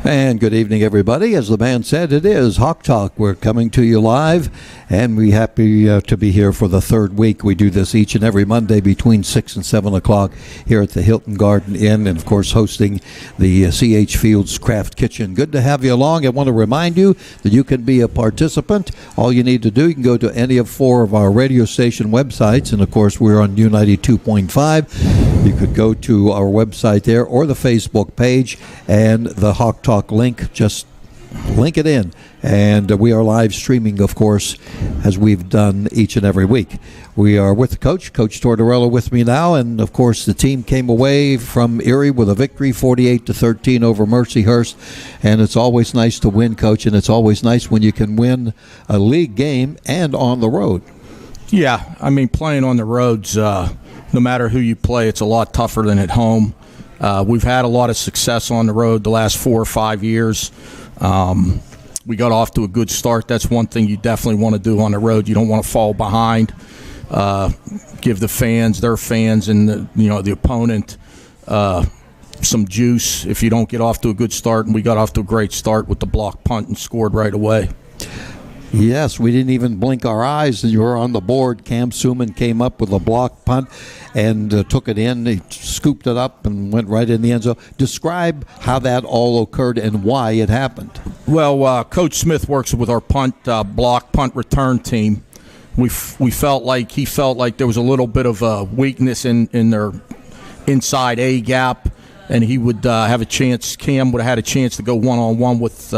And good evening, everybody. As the man said, it is Hawk Talk. We're coming to you live, and we're happy to be here for the third week. We do this each and every Monday between 6 and 7 o'clock here at the Hilton Garden Inn, and, of course, hosting the C.H. Fields Craft Kitchen. Good to have you along. I want to remind you that you can be a participant. All you need to do, you can go to any of 4 of our radio station websites, and, of course, we're on U92.5. You could go to our website there or the Facebook page and the Hawk Talk link. Just link it in. And we are live streaming, of course, as we've done each and every week. We are with the Coach Tortorella with me now. And, of course, the team came away from Erie with a victory, 48-13 over Mercyhurst. And it's always nice to win, Coach, and it's always nice when you can win a league game and on the road. Yeah, I mean, playing on the roads, no matter who you play, it's a lot tougher than at home. We've had a lot of success on the road the last 4 or 5 years. We got off to a good start. That's one thing you definitely want to do on the road. You don't want to fall behind. Give the fans, their fans, and the opponent some juice if you don't get off to a good start. And we got off to a great start with the block punt and scored right away. Yes, we didn't even blink our eyes, and you were on the board. Cam Suman came up with a block punt and took it in. He scooped it up and went right in the end zone. Describe how that all occurred and why it happened. Well, Coach Smith works with our block punt return team. He felt like there was a little bit of a weakness in their inside A gap, and he would have a chance. Cam would have had a chance to go one-on-one with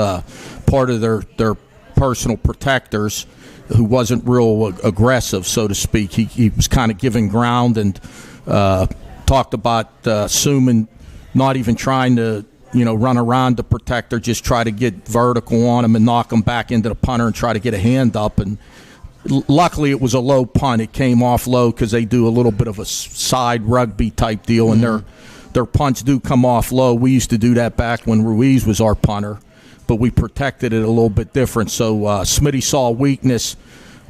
part of their personal protectors, who wasn't real aggressive, so to speak. He was kind of giving ground, and talked about Suman not even trying to run around the protector, just try to get vertical on him and knock him back into the punter and try to get a hand up. And luckily it was a low punt. It came off low because they do a little bit of a side rugby type deal, and their punts do come off low. We used to do that back when Ruiz was our punter, but we protected it a little bit different. So Smitty saw a weakness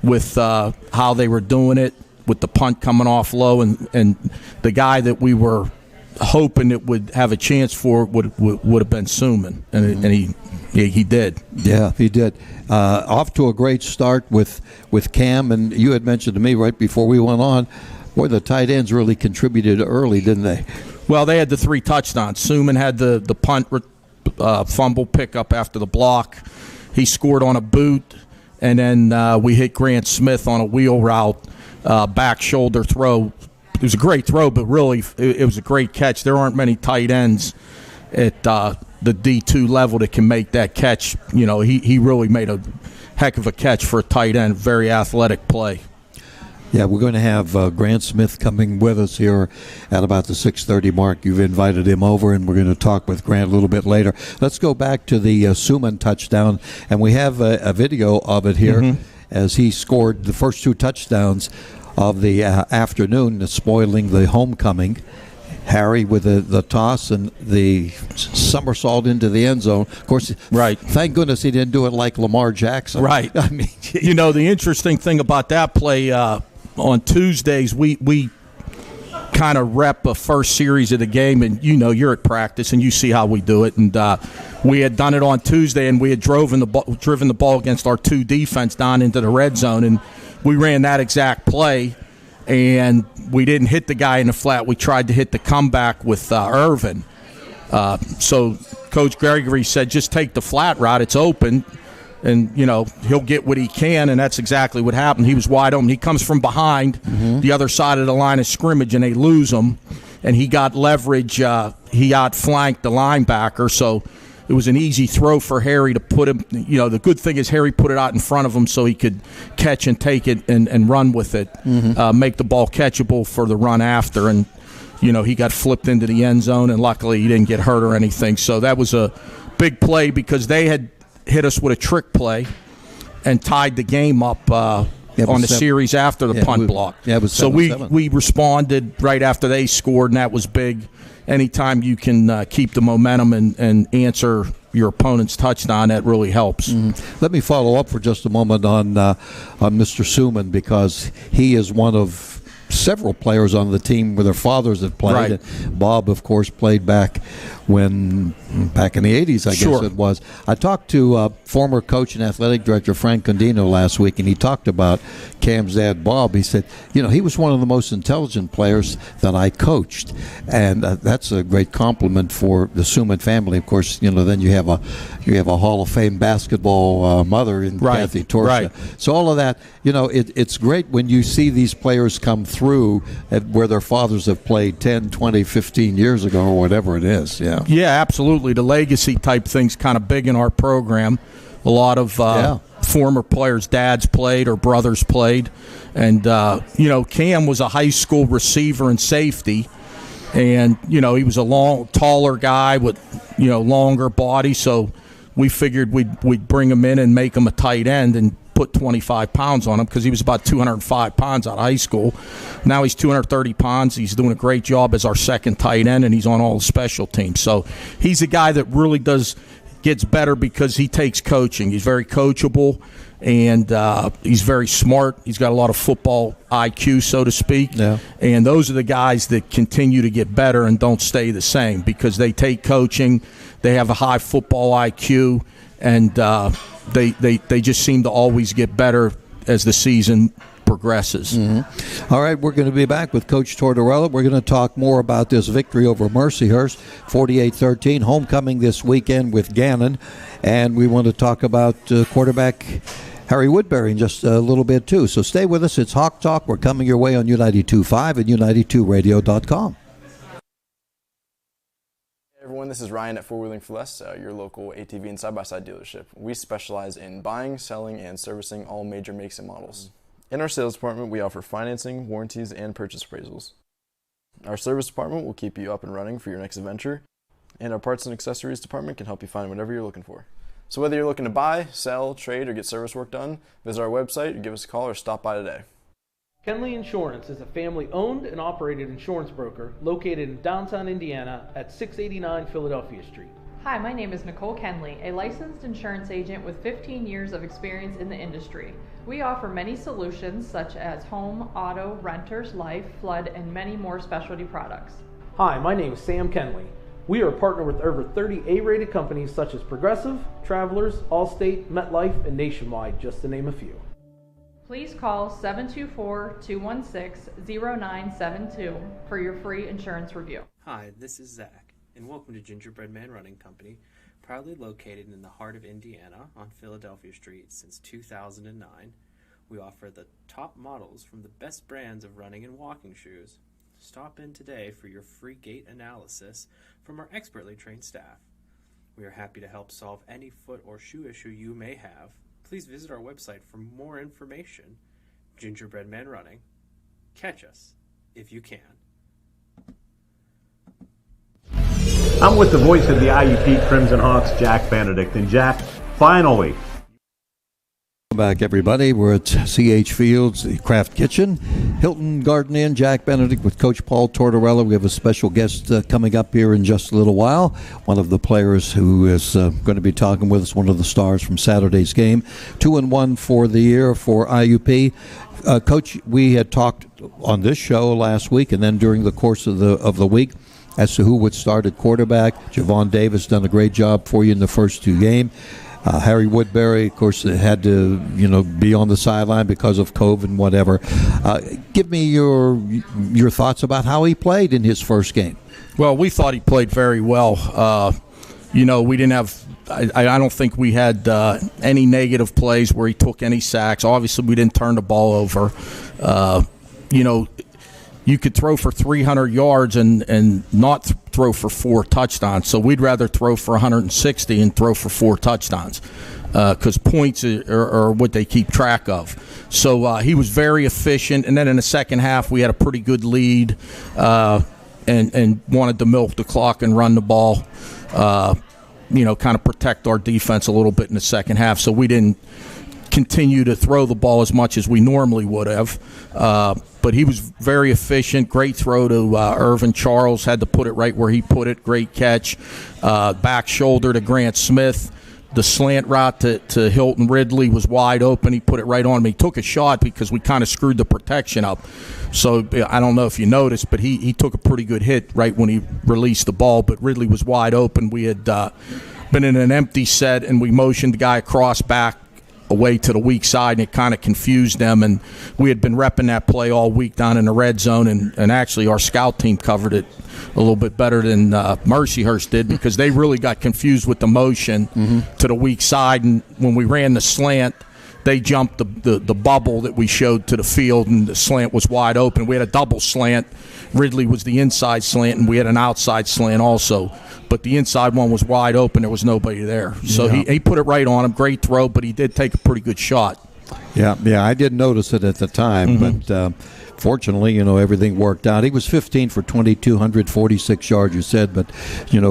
with how they were doing it, with the punt coming off low, and the guy that we were hoping it would have a chance for would have been Suman, and he did. Yeah, he did. Off to a great start with Cam, and you had mentioned to me right before we went on, boy, the tight ends really contributed early, didn't they? Well, they had the 3 touchdowns. Suman had the punt fumble pickup after the block. He scored on a boot, and then we hit Grant Smith on a wheel route, back shoulder throw. It was a great throw, but really it was a great catch. There aren't many tight ends at the D2 level that can make that catch. He really made a heck of a catch for a tight end. Very athletic play. Yeah, we're going to have Grant Smith coming with us here at about the 6:30 mark. You've invited him over, and we're going to talk with Grant a little bit later. Let's go back to the Suman touchdown, and we have a video of it here as he scored the first 2 touchdowns of the afternoon, spoiling the homecoming. Harry with the toss and the somersault into the end zone. Of course, right. Thank goodness he didn't do it like Lamar Jackson. Right. I mean, the interesting thing about that play, on Tuesdays, we kind of rep a first series of the game, and you're at practice and you see how we do it. And we had done it on Tuesday, and we had driven the ball against our 2 defense down into the red zone, and we ran that exact play, and we didn't hit the guy in the flat. We tried to hit the comeback with Irvin. So Coach Gregory said, just take the flat route. It's open. And, he'll get what he can, and that's exactly what happened. He was wide open. He comes from behind the other side of the line of scrimmage, and they lose him. And he got leverage. He outflanked the linebacker, so it was an easy throw for Harry to put him. The good thing is Harry put it out in front of him so he could catch and take it and run with it, make the ball catchable for the run after. And, he got flipped into the end zone, and luckily he didn't get hurt or anything. So that was a big play because they had hit us with a trick play and tied the game up on the series after the punt block. Yeah, it was so 7-7. we responded right after they scored, and that was big. Anytime you can keep the momentum and answer your opponent's touchdown, that really helps. Let me follow up for just a moment on Mr. Suman, because he is one of several players on the team where their fathers have played. Right. And Bob, of course, played back in the 80s, I guess it was. I talked to former coach and athletic director Frank Condino last week, and he talked about Cam's dad, Bob. He said, he was one of the most intelligent players that I coached, and that's a great compliment for the Suman family. Of course, then you have a Hall of Fame basketball mother in Kathy Torsia. Right. So all of that, it's great when you see these players come through where their fathers have played 10, 20, 15 years ago or whatever it is. Yeah, absolutely. The legacy type thing's kind of big in our program. A lot of former players' dads played or brothers played. And, Cam was a high school receiver and safety. And, he was a taller guy with, longer body. So we figured we'd bring him in and make him a tight end and put 25 pounds on him, because he was about 205 pounds out of high school. Now he's 230 pounds. He's doing a great job as our second tight end, and he's on all the special teams. So he's a guy that really gets better because he takes coaching. He's very coachable, and he's very smart. He's got a lot of football IQ, so to speak. Yeah. And those are the guys that continue to get better and don't stay the same, because they take coaching, they have a high football IQ, and they just seem to always get better as the season progresses. All right, we're going to be back with Coach Tortorella. We're going to talk more about this victory over Mercyhurst, 48-13, homecoming this weekend with Gannon, and we want to talk about quarterback Harry Woodbury in just a little bit too. So stay with us. It's Hawk Talk. We're coming your way on U92.5 and U92Radio.com. Everyone, this is Ryan at Four Wheeling for Less, your local ATV and side-by-side dealership. We specialize in buying, selling, and servicing all major makes and models. In our sales department, we offer financing, warranties, and purchase appraisals. Our service department will keep you up and running for your next adventure, and our parts and accessories department can help you find whatever you're looking for. So whether you're looking to buy, sell, trade, or get service work done, visit our website, or give us a call, or stop by today. Kenley Insurance is a family-owned and operated insurance broker located in downtown Indiana at 689 Philadelphia Street. Hi, my name is Nicole Kenley, a licensed insurance agent with 15 years of experience in the industry. We offer many solutions such as home, auto, renters, life, flood, and many more specialty products. Hi, my name is Sam Kenley. We are partnered with over 30 A-rated companies such as Progressive, Travelers, Allstate, MetLife, and Nationwide, just to name a few. Please call 724-216-0972 for your free insurance review. Hi, this is Zach, and welcome to Gingerbread Man Running Company, proudly located in the heart of Indiana on Philadelphia Street since 2009. We offer the top models from the best brands of running and walking shoes. Stop in today for your free gait analysis from our expertly trained staff. We are happy to help solve any foot or shoe issue you may have. Please visit our website for more information. Gingerbread Man Running. Catch us if you can. I'm with the voice of the IUP Crimson Hawks, Jack Benedict. And Jack, finally. Welcome back, everybody. We're at CH Fields, the Craft Kitchen, Hilton Garden Inn. Jack Benedict with Coach Paul Tortorella. We have a special guest coming up here in just a little while. One of the players who is going to be talking with us, one of the stars from Saturday's game. 2-1 for the year for IUP. Coach, we had talked on this show last week and then during the course of the week as to who would start at quarterback. Javon Davis done a great job for you in the first two games. Harry Woodbury, of course, had to be on the sideline because of COVID and whatever. Give me your thoughts about how he played in his first game. Well, we thought he played very well. We didn't have. I don't think we had any negative plays where he took any sacks. Obviously, we didn't turn the ball over. You could throw for 300 yards and not throw for 4 touchdowns. So we'd rather throw for 160 and throw for 4 touchdowns because points are what they keep track of. So he was very efficient. And then in the second half, we had a pretty good lead and wanted to milk the clock and run the ball, kind of protect our defense a little bit in the second half. So we didn't continue to throw the ball as much as we normally would have. But he was very efficient. Great throw to Irvin Charles. Had to put it right where he put it. Great catch. Back shoulder to Grant Smith. The slant route to Hilton Ridley was wide open. He put it right on him. He took a shot because we kind of screwed the protection up. So I don't know if you noticed, but he took a pretty good hit right when he released the ball. But Ridley was wide open. We had been in an empty set, and we motioned the guy across back away to the weak side, and it kind of confused them. And we had been repping that play all week down in the red zone, and actually our scout team covered it a little bit better than Mercyhurst did, because they really got confused with the motion to the weak side. And when we ran the slant, they jumped the bubble that we showed to the field, and the slant was wide open. We had a double slant. Ridley was the inside slant, and we had an outside slant also. But the inside one was wide open. There was nobody there. So he put it right on him. Great throw, but he did take a pretty good shot. Yeah, I didn't notice it at the time, but fortunately, everything worked out. He was 15 for 2,246 yards, you said, but,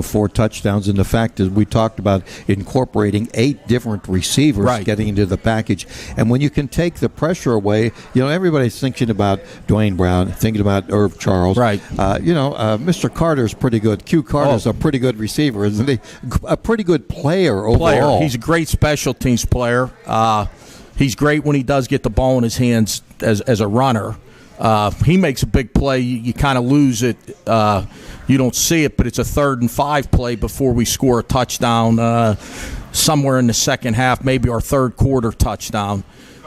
4 touchdowns. And the fact is, we talked about incorporating 8 different receivers getting into the package. And when you can take the pressure away, everybody's thinking about Dwayne Brown, thinking about Irv Charles. Right. Mr. Carter's pretty good. Q Carter's a pretty good receiver, isn't he? A pretty good player overall. He's a great special teams player. He's great when he does get the ball in his hands as a runner. He makes a big play. You kind of lose it. You don't see it, but it's a 3rd and 5 play before we score a touchdown somewhere in the second half, maybe our third quarter touchdown.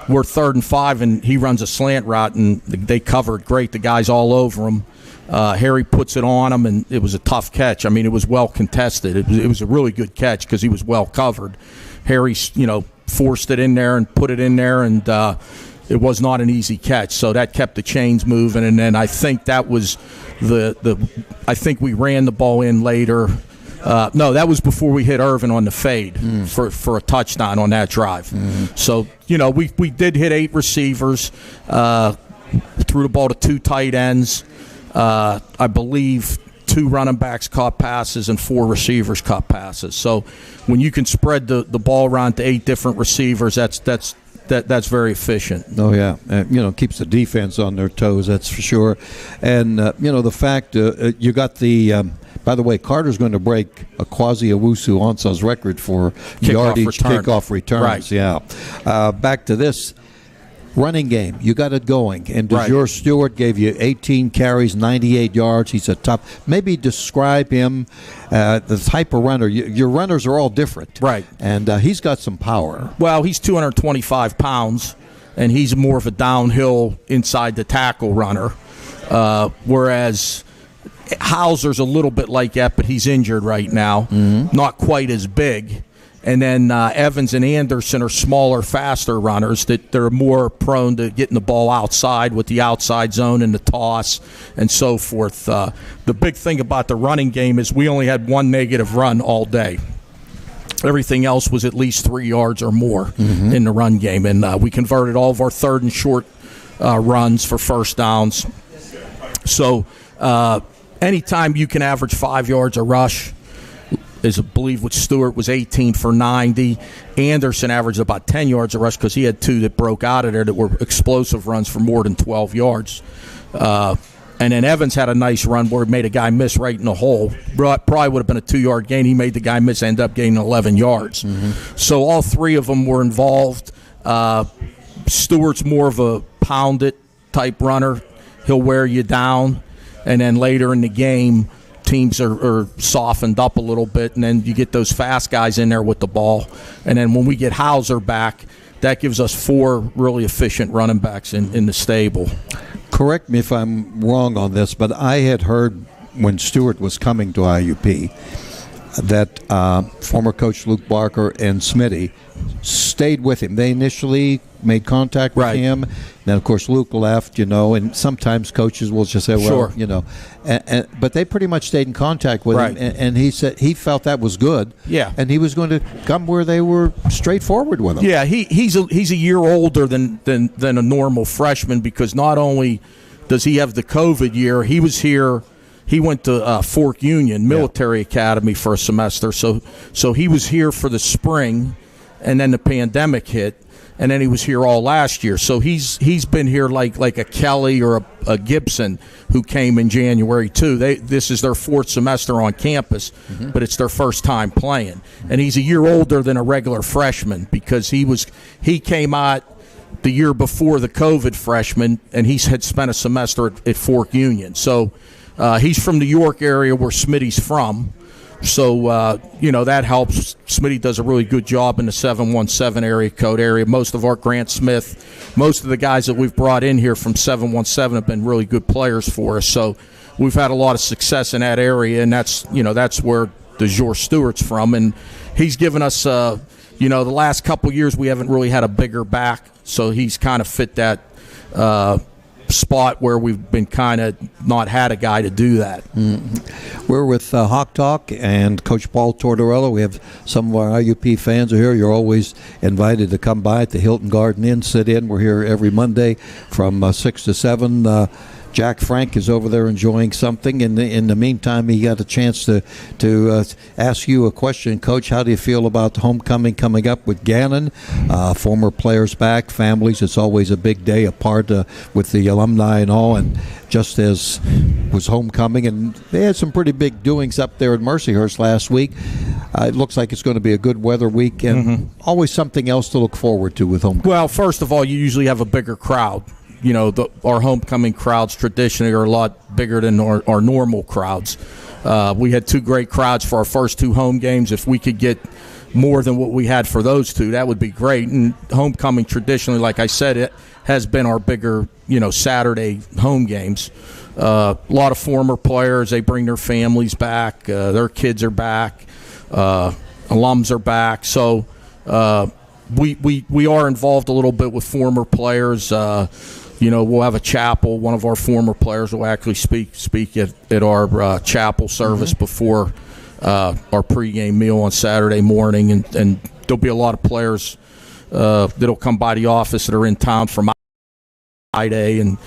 We're 3rd and 5, and he runs a slant route, and they cover it great. The guy's all over him. Harry puts it on him, and it was a tough catch. I mean, it was well contested. It was a really good catch because he was well covered. Harry, forced it in there and put it in there, and it was not an easy catch. So that kept the chains moving, and then I think that was I think we ran the ball in later. No, that was before we hit Irvin on the fade for a touchdown on that drive. So, we did hit 8 receivers, threw the ball to 2 tight ends. I believe 2 running backs caught passes and 4 receivers caught passes. So when you can spread the ball around to 8 different receivers, that's very efficient. Oh, yeah. Keeps the defense on their toes, that's for sure. And, the fact you got the by the way, Carter's going to break a Quasi-Owusu-Ansah's record for yardage kickoff returns. Right. Yeah. Back to this running game. You got it going. And DeJure Stewart gave you 18 carries, 98 yards. He's a top. Maybe describe him, the type of runner. Your runners are all different. Right. And he's got some power. Well, he's 225 pounds, and he's more of a downhill inside the tackle runner, whereas Hauser's a little bit like that, but he's injured right now. Not quite as big. And then Evans and Anderson are smaller, faster runners that they're more prone to getting the ball outside with the outside zone and the toss and so forth. The big thing about the running game is we only had 1 negative run all day. Everything else was at least 3 yards or more in the run game. And we converted all of our 3rd and short runs for first downs. So anytime you can average 5 yards a rush, as I believe with Stewart was 18 for 90. Anderson averaged about 10 yards a rush because he had 2 that broke out of there that were explosive runs for more than 12 yards. And then Evans had a nice run where he made a guy miss right in the hole. Probably would have been a 2-yard gain. He made the guy miss, end up gaining 11 yards. So all 3 of them were involved. Stewart's more of a pound-it type runner. He'll wear you down. And then later in the game, teams are softened up a little bit, and then you get those fast guys in there with the ball. And then when we get Hauser back, that gives us 4 really efficient running backs in the stable. Correct me if I'm wrong on this, but I had heard when Stewart was coming to IUP that former coach Luke Barker and Smitty stayed with him. They initially made contact with him. Then, of course, Luke left, and sometimes coaches will just say, well, but they pretty much stayed in contact with him, and he said he felt that was good. Yeah. And he was going to come where they were straightforward with him. Yeah, he's a year older than a normal freshman because not only does he have the COVID year, he was here. He went to Fork Union Military Academy for a semester, so he was here for the spring, and then the pandemic hit. and then he was here all last year. So he's been here like a Kelly or a Gibson who came in January too. This is their 4th semester on campus, but it's their first time playing. And he's a year older than a regular freshman because he came out the year before the COVID freshman, and he had spent a semester at Fork Union. So he's from the York area where Smitty's from. So, that helps. Smitty does a really good job in the 717 area code area. Most of our Grant Smith, most of the guys that we've brought in here from 717 have been really good players for us. So we've had a lot of success in that area, and that's where the Jor Stewart's from. And he's given us, the last couple years we haven't really had a bigger back, so he's kind of fit that spot where we've been kind of not had a guy to do that. We're with Hawk Talk and Coach Paul Tortorella. We have some of our IUP fans are here. You're always invited to come by at the Hilton Garden Inn, sit in. We're here every Monday from 6 to 7. Jack Frank is over there enjoying something. In the meantime, he got a chance to ask you a question. Coach, how do you feel about the homecoming coming up with Gannon? Former players back, families. It's always a big day apart with the alumni and all. And just as was homecoming, and they had some pretty big doings up there in Mercyhurst last week. It looks like it's going to be a good weather week, and always something else to look forward to with homecoming. Well, first of all, you usually have a bigger crowd. Our homecoming crowds traditionally are a lot bigger than our normal crowds. We had 2 great crowds for our first 2 home games. If we could get more than what we had for those 2, that would be great. And homecoming traditionally, like I said, it has been our bigger, Saturday home games. A lot of former players, they bring their families back. Their kids are back. Alums are back. So we are involved a little bit with former players. We'll have a chapel. One of our former players will actually speak at our chapel service before our pregame meal on Saturday morning, and there'll be a lot of players that'll come by the office that are in town from I-Day, and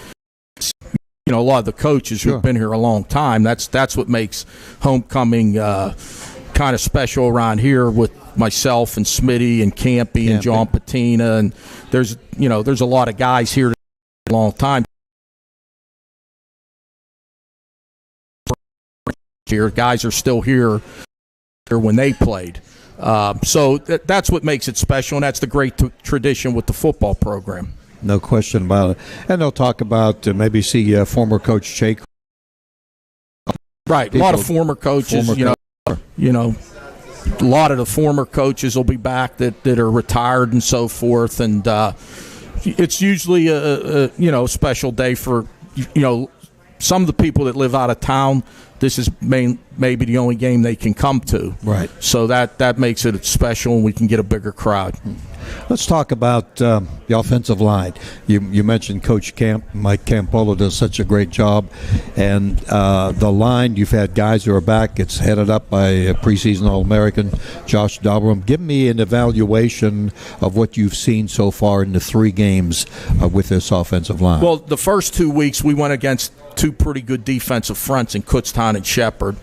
a lot of the coaches who've been here a long time. That's what makes homecoming kind of special around here with myself and Smitty and Campy and John Patina, and there's a lot of guys here a long time here. Guys are still here when they played. So that's what makes it special, and that's the great tradition with the football program. No question about it. And they'll talk about maybe see former coach Jake. Right, a lot of former coaches. A lot of the former coaches will be back that are retired and so forth, and it's usually a special day for some of the people that live out of town. This is maybe the only game they can come to. Right. So that makes it special, and we can get a bigger crowd. Let's talk about the offensive line. You mentioned Coach Mike Campolo does such a great job. And the line, you've had guys who are back. It's headed up by a preseason All-American, Josh Dobram. Give me an evaluation of what you've seen so far in the 3 games with this offensive line. Well, the first 2 weeks we went against 2 pretty good defensive fronts in Kutztown and Shepherd.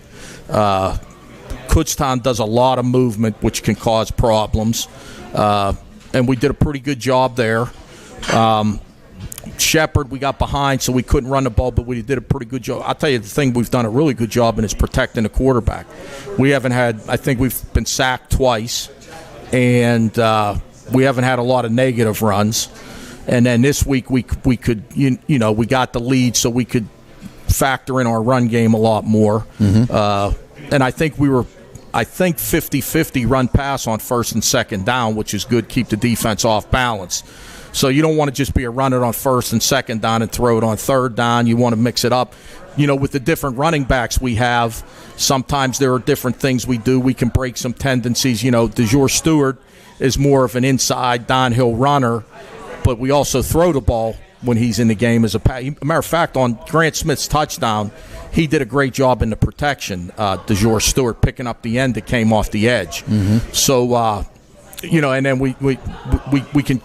Kutztown does a lot of movement, which can cause problems. And we did a pretty good job there. Shepherd, we got behind, so we couldn't run the ball, but we did a pretty good job. I'll tell you the thing we've done a really good job in is protecting the quarterback. I think we've been sacked twice, and we haven't had a lot of negative runs. And then this week we could, we got the lead, so we could factor in our run game a lot more. And I think we were 50-50 run pass on first and second down, which is good, keep the defense off balance. So you don't want to just be a run it on first and second down and throw it on third down. You want to mix it up. With the different running backs we have, sometimes there are different things we do. We can break some tendencies. DeJour Stewart is more of an inside downhill runner, but we also throw the ball when he's in the game as a matter of fact, on Grant Smith's touchdown, he did a great job in the protection. DeJour Stewart picking up the end that came off the edge. So, and then we can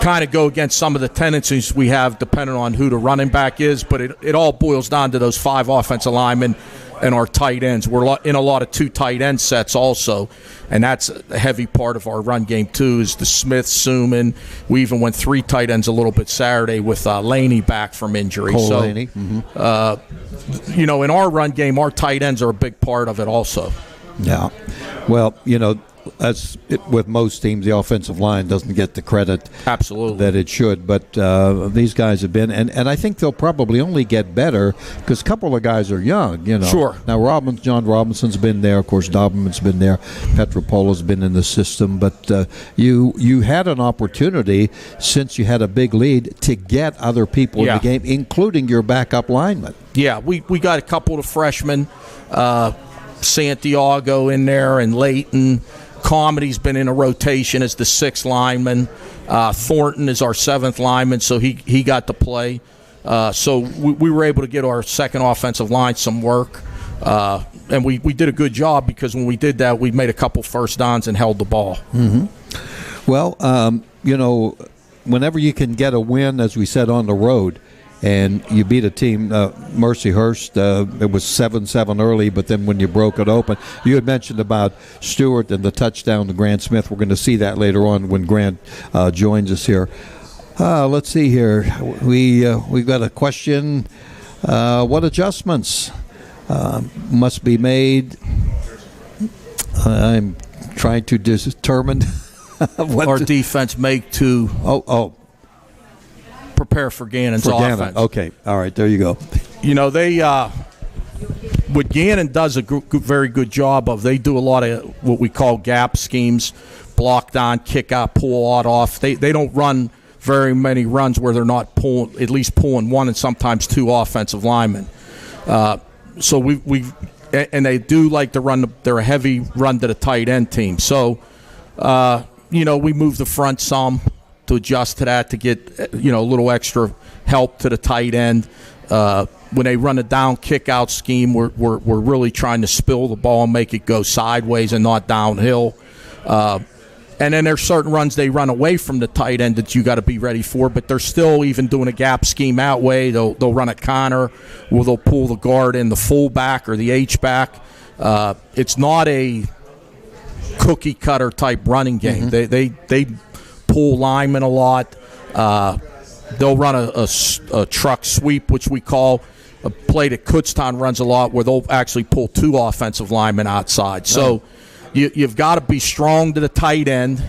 kind of go against some of the tendencies we have depending on who the running back is, but it all boils down to those 5 offensive linemen and our tight ends. We're in a lot of 2 tight end sets also, and that's a heavy part of our run game too, is the Smith, Suman. We even went 3 tight ends a little bit Saturday with Laney back from injury. Cole so, Laney. in our run game, our tight ends are a big part of it also. Yeah. Well, as with most teams, the offensive line doesn't get the credit Absolutely that it should. But these guys have been, and I think they'll probably only get better because a couple of guys are young. Sure. Now John Robinson's been there, of course. Doberman's been there. Petropolo's been in the system. But you had an opportunity since you had a big lead to get other people in the game, including your backup lineman. Yeah, we got a couple of freshmen, Santiago in there, and Leighton. Comedy's been in a rotation as the 6th lineman. Thornton is our 7th lineman, so he got to play. So we were able to get our second offensive line some work. And we did a good job because when we did that, we made a couple first downs and held the ball. Mm-hmm. Well, whenever you can get a win, as we said, on the road, and you beat a team, Mercyhurst, it was 7-7 early, but then when you broke it open, you had mentioned about Stewart and the touchdown to Grant Smith. We're going to see that later on when Grant joins us here. Let's see here. We've got a question. What adjustments must be made? I'm trying to determine what our defense make to prepare for Gannon's offense. Okay, all right, there you go. They what Gannon does a very good job of, they do a lot of what we call gap schemes, block on, kick out, pull out off. They don't run very many runs where they're not pulling 1 and sometimes 2 offensive linemen. So and they do like to run. They're a heavy run to the tight end team. So we move the front some to adjust to that, to get a little extra help to the tight end. When they run a down kick out scheme, we're really trying to spill the ball and make it go sideways and not downhill. And then there's certain runs they run away from the tight end that you got to be ready for, but they're still even doing a gap scheme out way. They'll run a counter where they'll pull the guard in, the fullback or the H-back. It's not a cookie cutter type running game. Mm-hmm. They pull linemen a lot. They'll run a truck sweep, which we call a play that Kutztown runs a lot, where they'll actually pull 2 offensive linemen outside. So you've got to be strong to the tight end.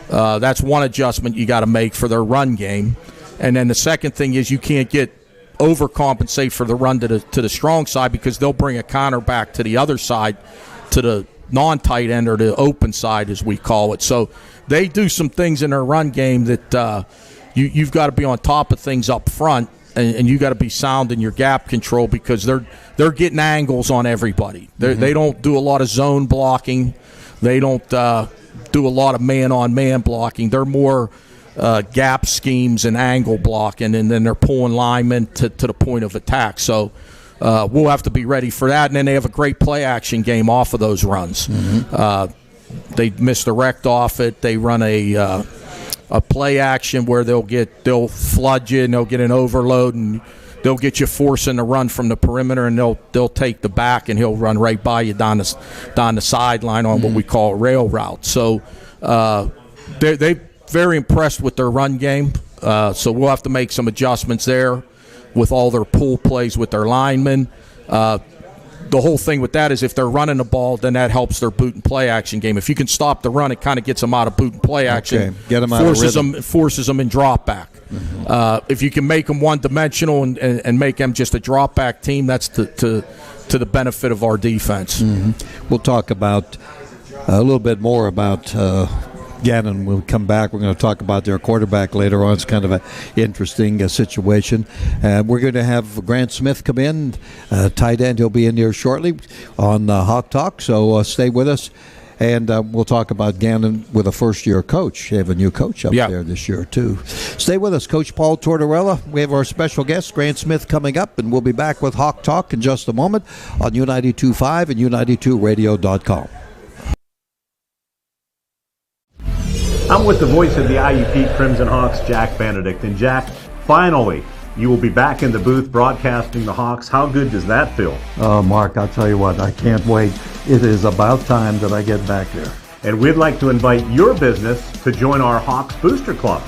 That's one adjustment you got to make for their run game. And then the second thing is you can't get overcompensate for the run to the strong side, because they'll bring a counter back to the other side, to the non-tight end or the open side, as we call it. So they do some things in their run game that you've got to be on top of things up front, and you got to be sound in your gap control, because they're getting angles on everybody. Mm-hmm. They don't do a lot of zone blocking. They don't do a lot of man-on-man blocking. They're more gap schemes and angle blocking, and then they're pulling linemen to the point of attack. So we'll have to be ready for that. And then they have a great play-action game off of those runs. Mm-hmm. They misdirect off it. They run a play action where they'll flood you and they'll get an overload, and they'll get you forcing the run from the perimeter, and they'll take the back and he'll run right by you down the sideline on what we call a rail route. So they're very impressed with their run game. So we'll have to make some adjustments there with all their pull plays with their linemen. The whole thing with that is if they're running the ball, then that helps their boot and play action game. If you can stop the run, it kind of gets them out of boot and play action. Okay. Get them out of rhythm. Forces them in drop back. Mm-hmm. If you can make them one-dimensional and make them just a drop back team, that's to the benefit of our defense. Mm-hmm. We'll talk about a little bit more about Gannon. We'll come back. We're going to talk about their quarterback later on. It's kind of an interesting situation. We're going to have Grant Smith come in, tight end. He'll be in here shortly on Hawk Talk, so stay with us. And we'll talk about Gannon with a first-year coach. They have a new coach up there this year, too. Stay with us. Coach Paul Tortorella. We have our special guest, Grant Smith, coming up, and we'll be back with Hawk Talk in just a moment on U92.5 and U92Radio.com. I'm with the voice of the IUP Crimson Hawks, Jack Benedict. And Jack, finally, you will be back in the booth broadcasting the Hawks. How good does that feel? Mark, I'll tell you what, I can't wait. It is about time that I get back there. And we'd like to invite your business to join our Hawks Booster Club.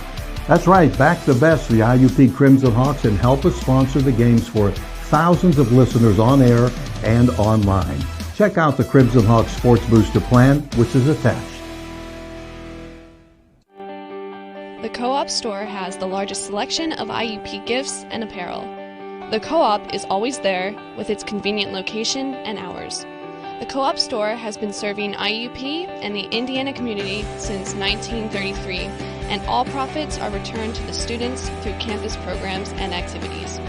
That's right, back the best, the IUP Crimson Hawks, and help us sponsor the games for thousands of listeners on air and online. Check out the Crimson Hawks Sports Booster Plan, which is attached. The Co-op store has the largest selection of IUP gifts and apparel. The Co-op is always there with its convenient location and hours. The Co-op store has been serving IUP and the Indiana community since 1933, and all profits are returned to the students through campus programs and activities.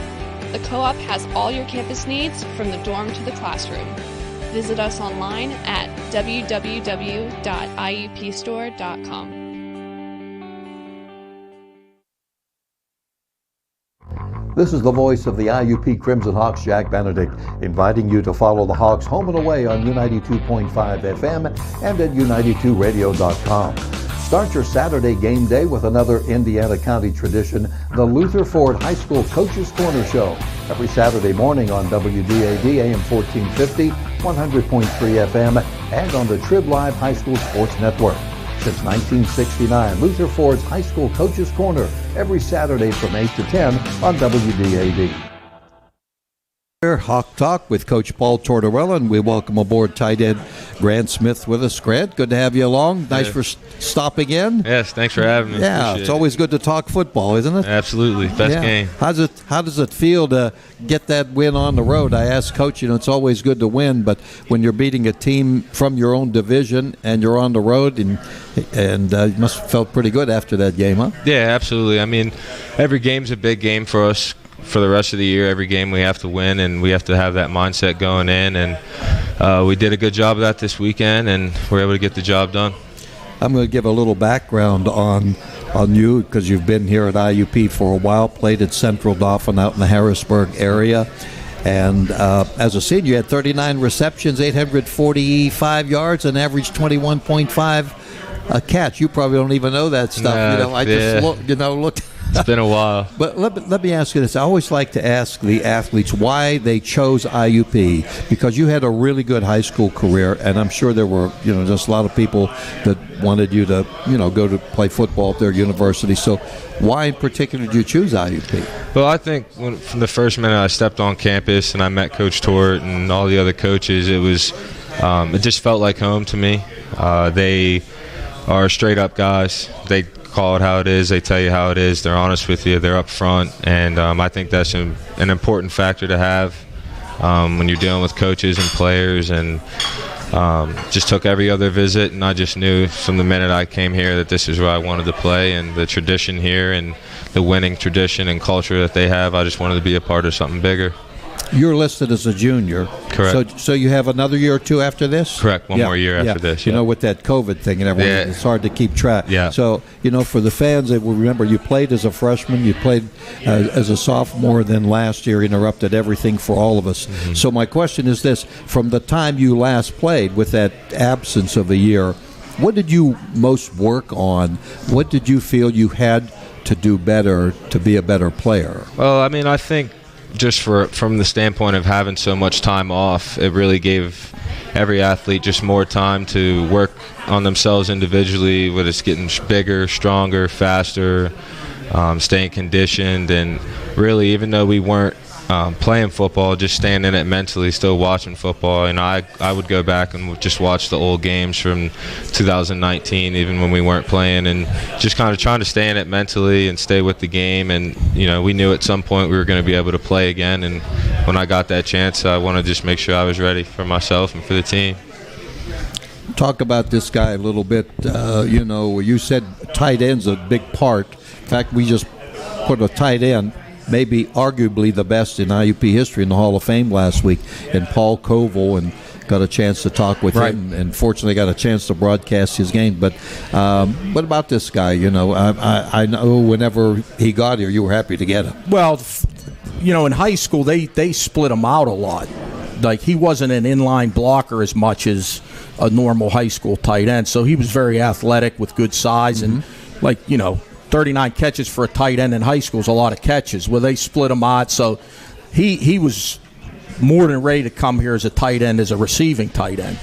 The Co-op has all your campus needs from the dorm to the classroom. Visit us online at www.iupstore.com. This is the voice of the IUP Crimson Hawks, Jack Benedict, inviting you to follow the Hawks home and away on U92.5 FM and at U92radio.com. Start your Saturday game day with another Indiana County tradition, the Luther Ford High School Coaches Corner Show, every Saturday morning on WDAD AM 1450, 100.3 FM, and on the Trib Live High School Sports Network. Since 1969, Luther Ford's High School Coaches Corner, every Saturday from 8 to 10 on WDAD. Hawk Talk with Coach Paul Tortorella, and we welcome aboard tight end Grant Smith with us. Grant, good to have you along. Nice for stopping in. Yes, thanks for having me. Yeah, Appreciate it's always good to talk football, isn't it? Absolutely, best game. How does it feel to get that win on the road? I asked Coach, it's always good to win, but when you're beating a team from your own division and you're on the road, and you must have felt pretty good after that game, huh? Yeah, absolutely. I mean, every game's a big game for us. For the rest of the year, every game we have to win, and we have to have that mindset going in. And we did a good job of that this weekend, and we're able to get the job done. I'm going to give a little background on you because you've been here at IUP for a while, played at Central Dauphin out in the Harrisburg area. And as a senior, you had 39 receptions, 845 yards, and averaged 21.5 a catch. You probably don't even know that stuff. Just looked. It's been a while. But let me ask you this. I always like to ask the athletes why they chose IUP, because you had a really good high school career, and I'm sure there were, just a lot of people that wanted you to, go to play football at their university. So why in particular did you choose IUP? Well, I think from the first minute I stepped on campus and I met Coach Tort and all the other coaches, it just felt like home to me. They are straight up guys. They call it how it is. They tell you how it is. They're honest with you. They're up front, and I think that's an important factor to have when you're dealing with coaches and players. And just took every other visit, and I just knew from the minute I came here that this is where I wanted to play, and the tradition here and the winning tradition and culture that they have, I just wanted to be a part of something bigger. You're listed as a junior. Correct. So you have another year or two after this? Correct. One more year after this. With that COVID thing and everything, it's hard to keep track. Yeah. So, for the fans that will remember, you played as a freshman, you played as a sophomore, then last year interrupted everything for all of us. Mm-hmm. So my question is this. From the time you last played, with that absence of a year, what did you most work on? What did you feel you had to do better to be a better player? Well, I mean, I think just from the standpoint of having so much time off, it really gave every athlete just more time to work on themselves individually, whether it's getting bigger, stronger, faster, staying conditioned. And really, even though we weren't playing football, just staying in it mentally, still watching football. And I would go back and just watch the old games from 2019, even when we weren't playing, and just kind of trying to stay in it mentally and stay with the game. And we knew at some point we were going to be able to play again, and when I got that chance, I want to just make sure I was ready for myself and for the team. Talk about this guy a little bit. You said tight end's a big part. In fact, we just put a tight end, maybe arguably the best in IUP history, in the Hall of Fame last week, and Paul Koval, and got a chance to talk with him, and fortunately got a chance to broadcast his game. But what about this guy? I know whenever he got here, you were happy to get him. Well, in high school, they split him out a lot. Like, he wasn't an inline blocker as much as a normal high school tight end, so he was very athletic with good size, and 39 catches for a tight end in high school is a lot of catches. Well, they split him out, so he was more than ready to come here as a tight end, as a receiving tight end.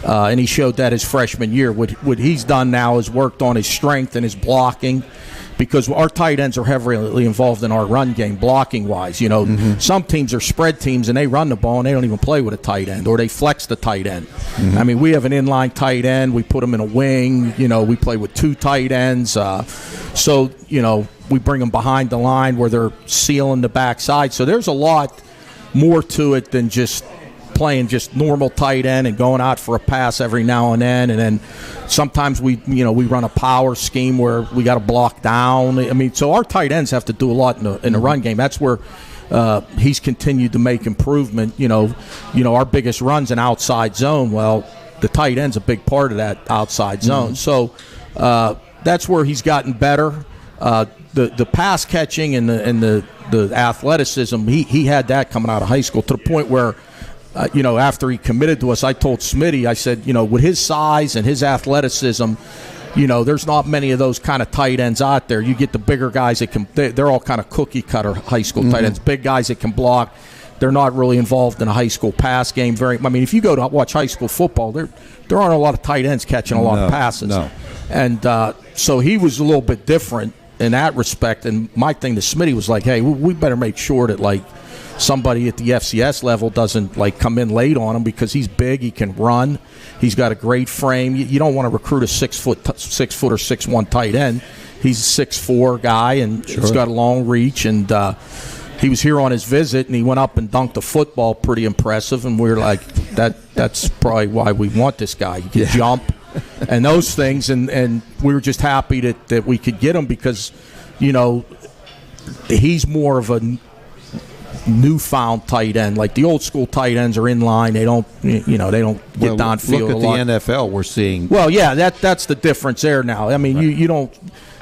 And he showed that his freshman year. What he's done now is worked on his strength and his blocking, because our tight ends are heavily involved in our run game, blocking-wise. You know, some teams are spread teams, and they run the ball, and they don't even play with a tight end, or they flex the tight end. I mean, we have an inline tight end. We put them in a wing. You know, we play with 2 tight ends. So, you know, we bring them behind the line where they're sealing the backside. So there's a lot more to it than just playing just normal tight end and going out for a pass every now and then sometimes we run a power scheme where we got to block down. I mean, so our tight ends have to do a lot in the run game. That's where he's continued to make improvement. You know, our biggest run's an outside zone. Well, the tight end's a big part of that outside zone. So that's where he's gotten better. The pass catching and the athleticism, he had that coming out of high school, to the point where after he committed to us, I told Smitty, I said, with his size and his athleticism, there's not many of those kind of tight ends out there. You get the bigger guys that they're all kind of cookie cutter high school tight ends, big guys that can block. They're not really involved in a high school pass game. If you go to watch high school football, there aren't a lot of tight ends catching a lot of passes. No. And so he was a little bit different in that respect. And my thing to Smitty was like, hey, we better make sure that, like, somebody at the FCS level doesn't, like, come in late on him, because he's big, he can run, he's got a great frame. You don't want to recruit a 6 foot or 6'1" tight end. He's a 6'4" guy, and he's got a long reach. And he was here on his visit, and he went up and dunked a football, pretty impressive. And we were like, that's probably why we want this guy. He can jump and those things, and we were just happy that we could get him, because he's more of a newfound tight end. Like, the old school tight ends are in line. They don't get downfield. Look at the NFL we're seeing. Well, yeah, that's the difference there now. I mean, you don't.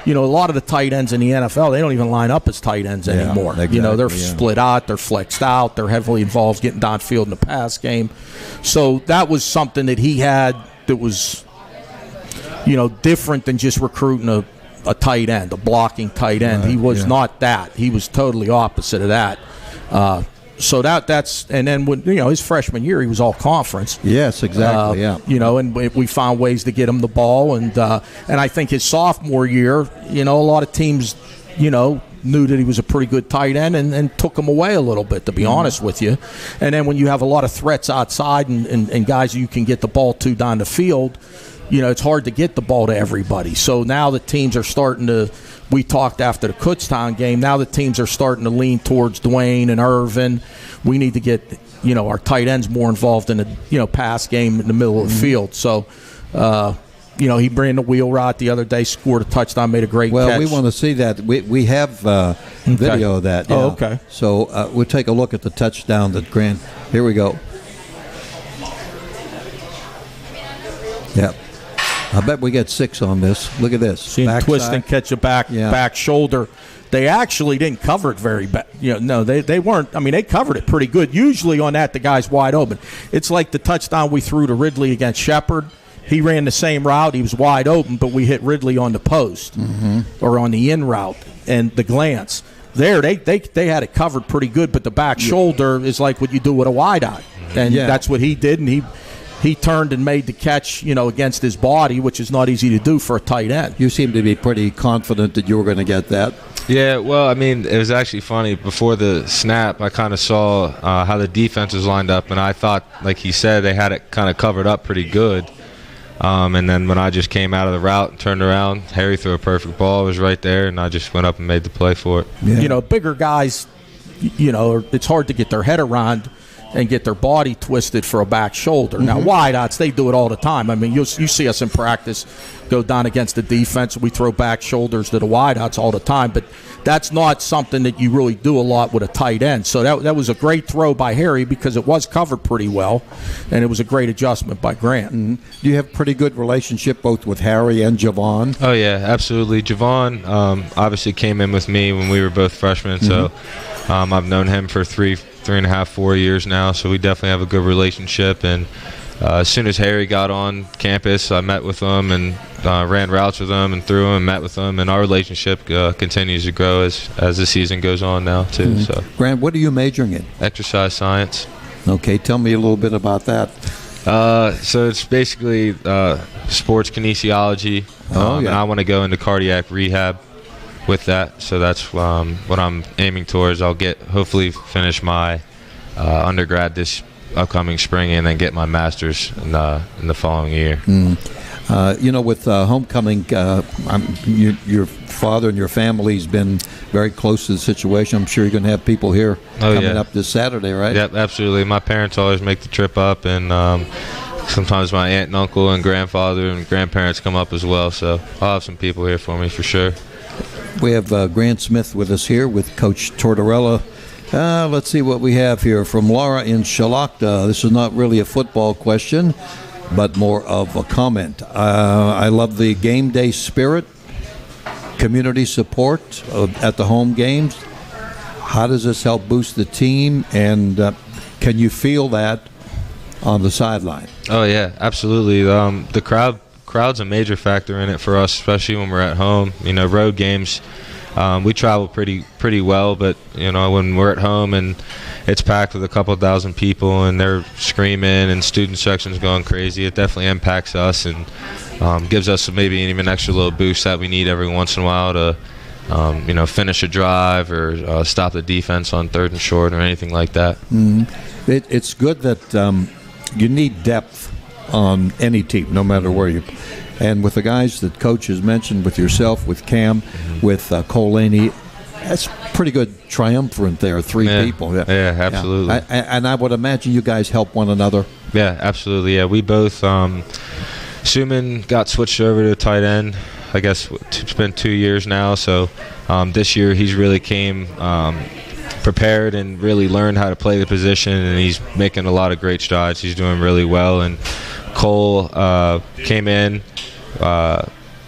A lot of the tight ends in the NFL, they don't even line up as tight ends anymore. Exactly, they're split out, they're flexed out, they're heavily involved getting downfield in the pass game. So that was something that he had that was, different than just recruiting a tight end, a blocking tight end. He was not that. He was totally opposite of that. So that's, and then when his freshman year, he was all conference. Yes, exactly. And we found ways to get him the ball, and I think his sophomore year, a lot of teams, knew that he was a pretty good tight end and took him away a little bit, to be honest with you. And then when you have a lot of threats outside and guys you can get the ball to down the field, it's hard to get the ball to everybody. So now the teams are starting to. We talked after the Kutztown game. Now the teams are starting to lean towards Dwayne and Irvin. We need to get, our tight ends more involved in the, pass game in the middle of the field. So, he ran the wheel route the other day, scored a touchdown, made a great catch. Well, we want to see that. We have video of that. Oh, okay. So we'll take a look at the touchdown that Grant. Here we go. Yep. I bet we get 6 on this. Look at this. See him twist and catch a back shoulder. They actually didn't cover it very bad. No, they weren't. I mean, they covered it pretty good. Usually on that, the guy's wide open. It's like the touchdown we threw to Ridley against Shepherd. He ran the same route. He was wide open, but we hit Ridley on the post or on the in route and the glance. There, they had it covered pretty good, but the back shoulder is like what you do with a wide eye. And that's what he did, and he turned and made the catch, against his body, which is not easy to do for a tight end. You seem to be pretty confident that you were going to get that. Yeah, well, I mean, it was actually funny. Before the snap, I kind of saw how the defense was lined up, and I thought, like he said, they had it kind of covered up pretty good. And then when I just came out of the route and turned around, Harry threw a perfect ball. It was right there, and I just went up and made the play for it. Yeah. Bigger guys, it's hard to get their head around and get their body twisted for a back shoulder. Now, wideouts, they do it all the time. I mean, you see us in practice go down against the defense. We throw back shoulders to the wideouts all the time, but that's not something that you really do a lot with a tight end. So that was a great throw by Harry because it was covered pretty well, and it was a great adjustment by Grant. Do you have pretty good relationship both with Harry and Javon? Oh, yeah, absolutely. Javon obviously came in with me when we were both freshmen, so I've known him for 3.5, 4 years now, so we definitely have a good relationship. And as soon as Harry got on campus, I met with him and ran routes with him and threw him, met with him, and our relationship continues to grow as the season goes on now too. Mm-hmm. So, Grant, what are you majoring in? exercise science. Okay, tell me a little bit about that. So it's basically sports kinesiology, and I want to go into cardiac rehab with that. So that's what I'm aiming towards. I'll hopefully finish my undergrad this upcoming spring and then get my master's in the following year. With homecoming, your father and your family's been very close to the situation. I'm sure you're going to have people here coming up this Saturday, right? Yep, absolutely. My parents always make the trip up, and sometimes my aunt and uncle and grandfather and grandparents come up as well. So I'll have some people here for me for sure. We have Grant Smith with us here with Coach Tortorella. Let's see what we have here from Laura in Shalakta. This is not really a football question, but more of a comment. I love the game day spirit, community support at the home games. How does this help boost the team, and can you feel that on the sideline? Oh, yeah, absolutely. The crowd's a major factor in it for us, especially when we're at home. Road games, we travel pretty well, but when we're at home and it's packed with a couple thousand people and they're screaming and student section's going crazy, it definitely impacts us and gives us maybe even extra little boost that we need every once in a while to finish a drive or stop the defense on 3rd and short or anything like that. It's good that you need depth on any team, no matter where you. And with the guys that Coach has mentioned, with yourself, with Cam, with Cole Laney, that's pretty good triumvirate there, three people. Yeah, absolutely. And I would imagine you guys help one another. Yeah, absolutely. Yeah, we both. Suman got switched over to tight end. I guess it's been 2 years now. So this year he's really came prepared and really learned how to play the position, and he's making a lot of great strides. He's doing really well. And Cole came in,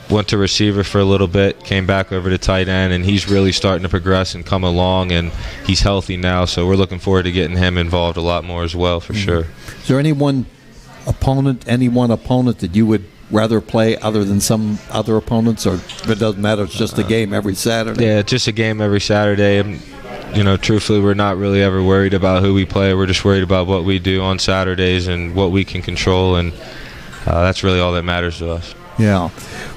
went to receiver for a little bit, came back over to tight end, and he's really starting to progress and come along, and he's healthy now. So we're looking forward to getting him involved a lot more as well, for sure. Is there any one opponent that you would rather play other than some other opponents, or it doesn't matter, it's just a game every Saturday? Yeah, just a game every Saturday. And, truthfully, we're not really ever worried about who we play. We're just worried about what we do on Saturdays and what we can control, and that's really all that matters to us. Yeah.